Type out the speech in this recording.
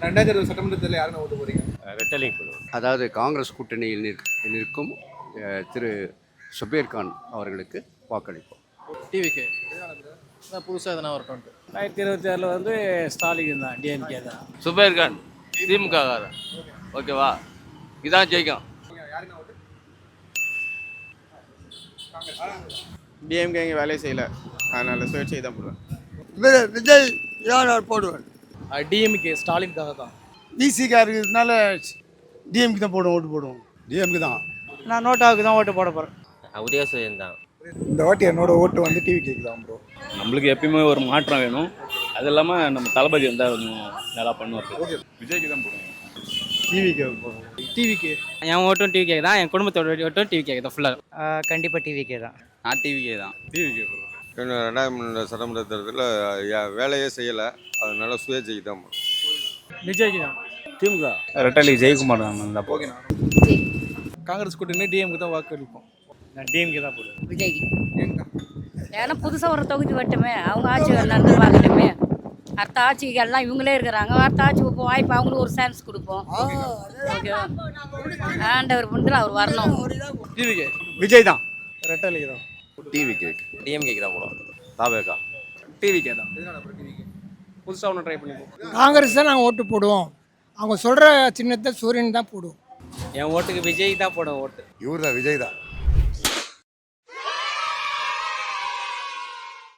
2020 சட்டமன்ற தேர்தலில் யாருன்னு ஓட்டு போறீங்க? ரெட்டலிங் போடுவோம். அதாவது காங்கிரஸ் கூட்டணியில் நிற்கும் திரு சுபேர் கான் அவர்களுக்கு வாக்களிப்போம். டிவிக்கு புதுசாக எதனா வரட்டும். 2026 வந்து ஸ்டாலின் தான், டிஎம்கே தான். சுபேர் கான் திமுக காரன். ஓகேவா, இதான் ஜெயிக்கும். யாருன்னு ஓட்டு? டிஎம்கே இங்கே வேலையை செய்யலை, அதனால சுயேட்சை தான் போடுவேன். விஜய் யார் போடுவேன்? டிஎம்கே ஸ்டாலினுக்காக தான். டிசிக்கா இருக்கிறதுனால டிஎம்கே தான் போடுவோம், ஓட்டு போடுவோம். டிஎம்கே தான். நான் நோட்டாவுக்கு தான் ஓட்டு போட போகிறேன். உதயசூரியன் தான். இந்த வாட்டி என்னோட ஓட்டு வந்து டிவி கேட்குதான் ப்ரோ. நம்மளுக்கு எப்பயுமே ஒரு மாற்றம் வேணும். அது இல்லாமல் நம்ம தளபதி வந்தால் கொஞ்சம் நல்லா பண்ணுவார். விஜய்க்கு தான் போடுவோம். டிவிக்கு போடுவோம். டிவிக்கு என் ஓட்டும் டிவிகே தான், என் குடும்பத்தோட ஓட்டும் டிவிகே தான் ஃபுல்லாக. கண்டிப்பாக டிவிக்கே தான். நான் டிவிக்கே தான். டிவிக்கு போறோம். 2000 சட்டமன்ற தேர்தலில் வேலையே செய்யலை, அதனால சுயேட்சைக்கு தான் போடுவோம். விஜய்க்கு தான். திமுக ரெட்டலி ஜெயக்குமார் தான். ஓகேண்ணா. காங்கிரஸ் கூட்டணி டிஎம்க்கு தான் வாக்களிப்போம். நான் டிஎம்கே தான் போடுவேன். விஜய்க்கு. ஏங்க? ஏன்னா புதுசாக ஒரு தொகுதி வட்டமே, அவங்க ஆட்சி நடந்து பார்க்கட்டுமே. அடுத்த ஆட்சிக்கு எல்லாம் இவங்களே இருக்கிறாங்க, அடுத்த ஆட்சி இப்போ வாய்ப்பு அவங்களுக்கு ஒரு சான்ஸ் கொடுப்போம். ஓகேவா, ஆண்டவர் பண்ணிட்டு அவர் வரணும். டிவிக்கு விஜய் தான். ரெட்டலிக்கு தான். டிவிக்கு டிஎம்கேக்கு தான் போடுவோம். தாவேக்கா டிவிக்கே தான். எதனால அப்புறம் டிவிக்கு? புதுசாக ஒன்று ட்ரை பண்ணிப்போம். காங்கிரஸ் தான் நாங்கள் ஓட்டு போடுவோம். அவங்க சொல்கிற சின்னத்தை சூரியன் தான் போடுவோம். என் ஓட்டுக்கு விஜய் தான் போடுவேன் ஓட்டு. இவர் தான், விஜய் தான்.